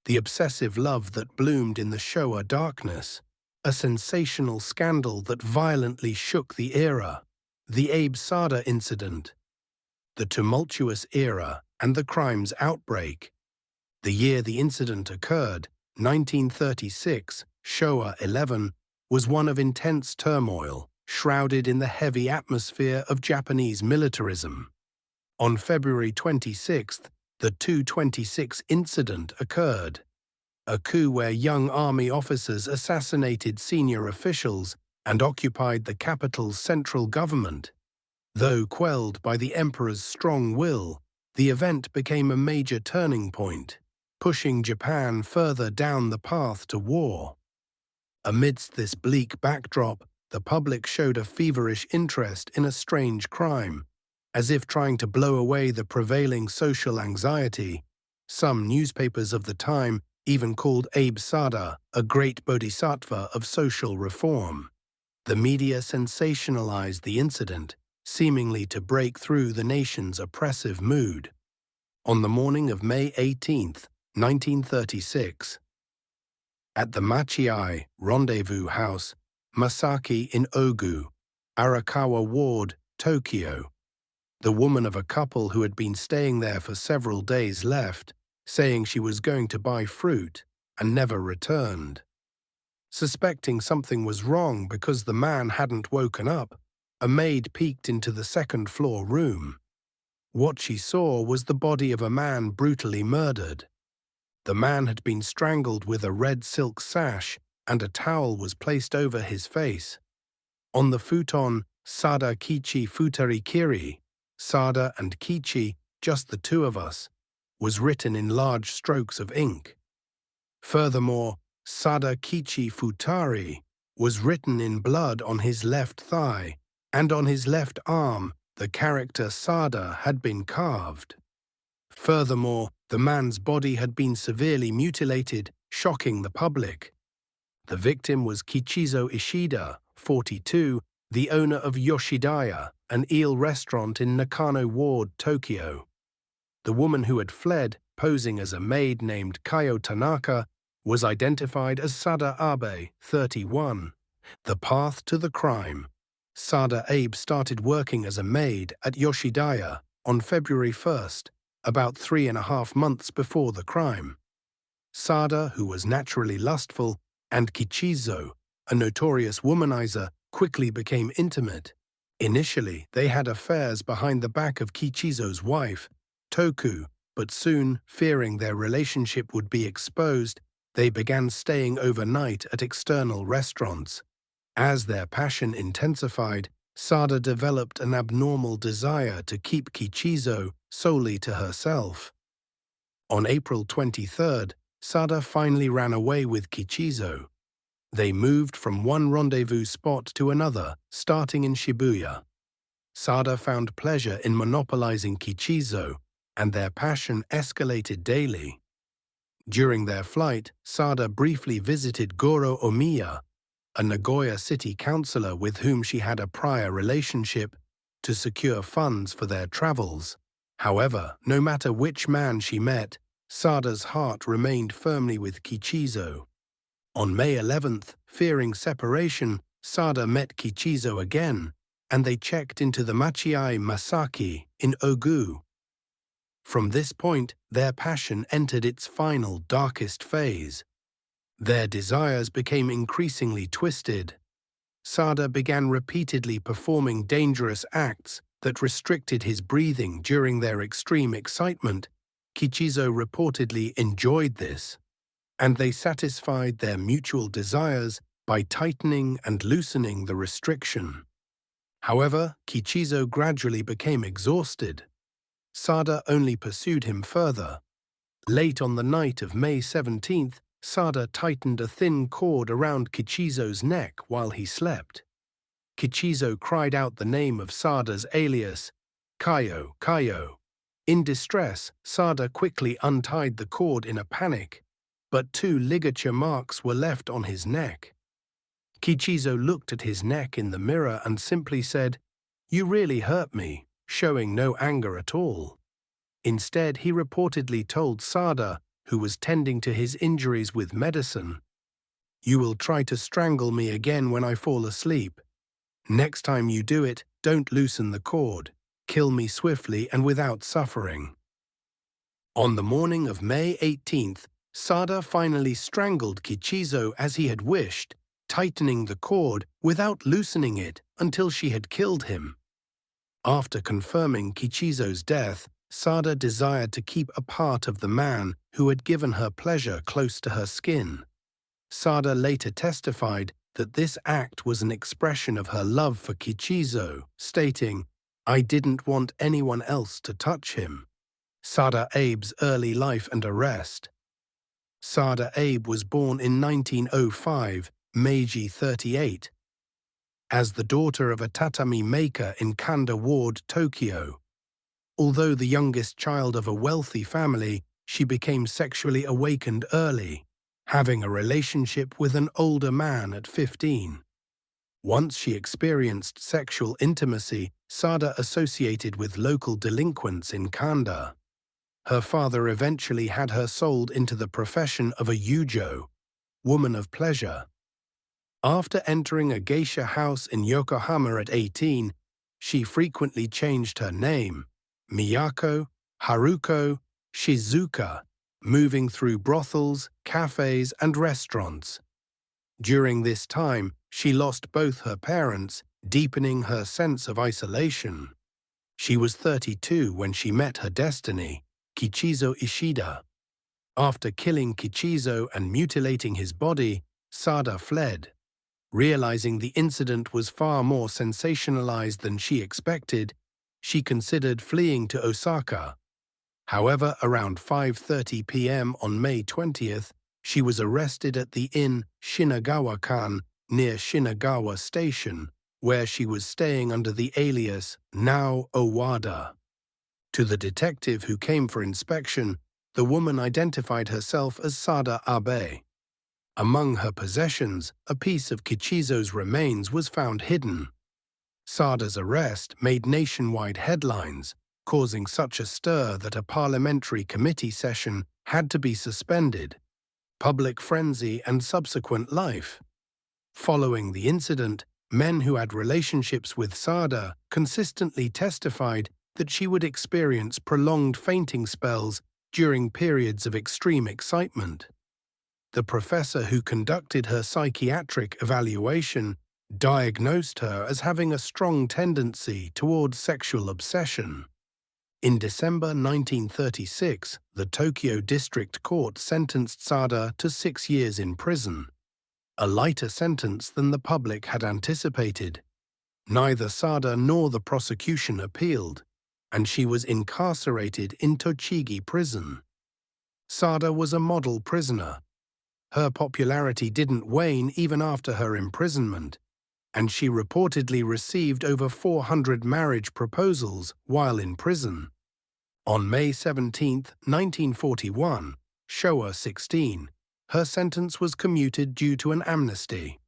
the obsessive love that bloomed in the Showa darkness, a sensational scandal that violently shook the era, the Abe Sada incident, the tumultuous era and the crime's outbreak. The year the incident occurred, 1936, Showa 11, was one of intense turmoil, shrouded in the heavy atmosphere of Japanese militarism. On February 26, the 226 incident occurred, a coup where young army officers assassinated senior officials and occupied the capital's central government. Though quelled by the emperor's strong will, the event became a major turning point, pushing Japan further down the path to war. Amidst this bleak backdrop, the public showed a feverish interest in a strange crime, as if trying to blow away the prevailing social anxiety. Some newspapers of the time even called Abe Sada a great bodhisattva of social reform. The media sensationalized the incident, seemingly to break through the nation's oppressive mood. On the morning of May 18, 1936, at the Machiai Rendezvous House, Masaki in Ogu, Arakawa Ward, Tokyo, the woman of a couple who had been staying there for several days left, saying she was going to buy fruit and never returned. Suspecting something was wrong because the man hadn't woken up, a maid peeked into the second-floor room. What she saw was the body of a man brutally murdered. The man had been strangled with a red silk sash, and a towel was placed over his face. On the futon, Sada Kichi Futari Kiri, Sada and Kichi, just the two of us, was written in large strokes of ink. Furthermore, Sada Kichi Futari was written in blood on his left thigh, and on his left arm the character Sada had been carved. Furthermore, the man's body had been severely mutilated, shocking the public. The victim was Kichizo Ishida, 42, the owner of Yoshidaya, an eel restaurant in Nakano Ward, Tokyo. The woman who had fled, posing as a maid named Kayo Tanaka, was identified as Sada Abe, 31. The path to the crime. Sada Abe started working as a maid at Yoshidaya on February 1st, about 3.5 months before the crime. Sada, who was naturally lustful, and Kichizo, a notorious womanizer, quickly became intimate. Initially, they had affairs behind the back of Kichizo's wife, Toku, but soon, fearing their relationship would be exposed, they began staying overnight at external restaurants. As their passion intensified, Sada developed an abnormal desire to keep Kichizo solely to herself. On April 23rd, Sada finally ran away with Kichizo. They moved from one rendezvous spot to another, starting in Shibuya. Sada found pleasure in monopolizing Kichizo, and their passion escalated daily. During their flight, Sada briefly visited Goro Omiya, a Nagoya city councillor with whom she had a prior relationship, to secure funds for their travels. However, no matter which man she met, Sada's heart remained firmly with Kichizo. On May 11th, fearing separation, Sada met Kichizo again, and they checked into the Machiai Masaki in Ogu. From this point, their passion entered its final, darkest phase. Their desires became increasingly twisted. Sada began repeatedly performing dangerous acts that restricted his breathing during their extreme excitement. Kichizo reportedly enjoyed this, and they satisfied their mutual desires by tightening and loosening the restriction. However, Kichizo gradually became exhausted. Sada only pursued him further. Late on the night of May 17th, Sada tightened a thin cord around Kichizo's neck while he slept. Kichizo cried out the name of Sada's alias, Kayo, Kayo. In distress, Sada quickly untied the cord in a panic, but 2 ligature marks were left on his neck. Kichizo looked at his neck in the mirror and simply said, "You really hurt me," showing no anger at all. Instead, he reportedly told Sada who was tending to his injuries with medicine. "You will try to strangle me again when I fall asleep. Next time you do it, don't loosen the cord. Kill me swiftly and without suffering." On the morning of May 18th, Sada finally strangled Kichizo as he had wished, tightening the cord without loosening it until she had killed him. After confirming Kichizo's death, Sada desired to keep a part of the man who had given her pleasure close to her skin. Sada later testified that this act was an expression of her love for Kichizo, stating, "I didn't want anyone else to touch him." Sada Abe's early life and arrest. Sada Abe was born in 1905, Meiji 38, as the daughter of a tatami maker in Kanda Ward, Tokyo. Although the youngest child of a wealthy family, she became sexually awakened early, having a relationship with an older man at 15. Once she experienced sexual intimacy, Sada associated with local delinquents in Kanda. Her father eventually had her sold into the profession of a yujo, woman of pleasure. After entering a geisha house in Yokohama at 18, she frequently changed her name, Miyako, Haruko, Shizuka, moving through brothels, cafes, and restaurants. During this time, she lost both her parents, deepening her sense of isolation. She was 32 when she met her destiny, Kichizo Ishida. After killing Kichizo and mutilating his body, Sada fled. Realizing the incident was far more sensationalized than she expected, she considered fleeing to Osaka. However, around 5:30 p.m. on May 20th, she was arrested at the inn Shinagawa-kan near Shinagawa Station, where she was staying under the alias Nao Owada. To the detective who came for inspection, the woman identified herself as Sada Abe. Among her possessions, a piece of Kichizo's remains was found hidden. Sada's arrest made nationwide headlines, causing such a stir that a parliamentary committee session had to be suspended. Public frenzy and subsequent life. Following the incident, men who had relationships with Sada consistently testified that she would experience prolonged fainting spells during periods of extreme excitement. The professor who conducted her psychiatric evaluation diagnosed her as having a strong tendency toward sexual obsession. In December 1936, the Tokyo District Court sentenced Sada to 6 years in prison, a lighter sentence than the public had anticipated. Neither Sada nor the prosecution appealed, and she was incarcerated in Tochigi prison. Sada was a model prisoner. Her popularity didn't wane even after her imprisonment, and she reportedly received over 400 marriage proposals while in prison. On May 17, 1941, Showa 16, her sentence was commuted due to an amnesty.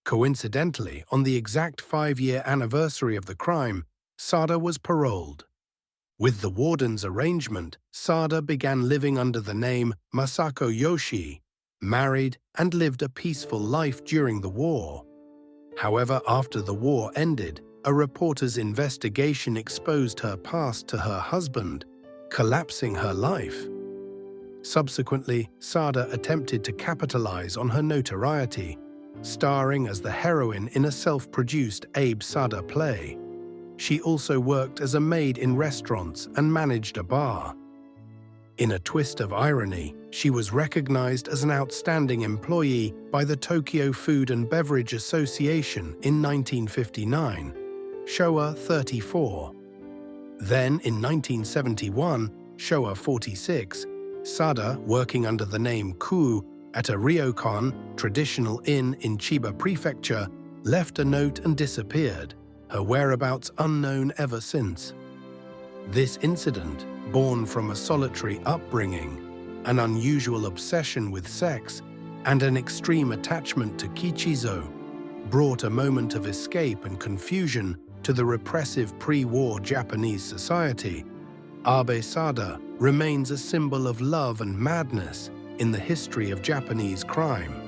Coincidentally, on the exact 5-year anniversary of the crime, Sada was paroled. With the warden's arrangement, Sada began living under the name Masako Yoshi, married, and lived a peaceful life during the war. However, after the war ended, a reporter's investigation exposed her past to her husband, collapsing her life. Subsequently, Sada attempted to capitalize on her notoriety, starring as the heroine in a self-produced Abe Sada play. She also worked as a maid in restaurants and managed a bar. In a twist of irony, she was recognized as an outstanding employee by the Tokyo Food and Beverage Association in 1959, Showa 34. Then, in 1971, Showa 46, Sada, working under the name Ku at a ryokan, traditional inn in Chiba Prefecture, left a note and disappeared, her whereabouts unknown ever since. This incident, born from a solitary upbringing, an unusual obsession with sex, and an extreme attachment to Kichizo, brought a moment of escape and confusion to the repressive pre-war Japanese society, Abe Sada remains a symbol of love and madness in the history of Japanese crime.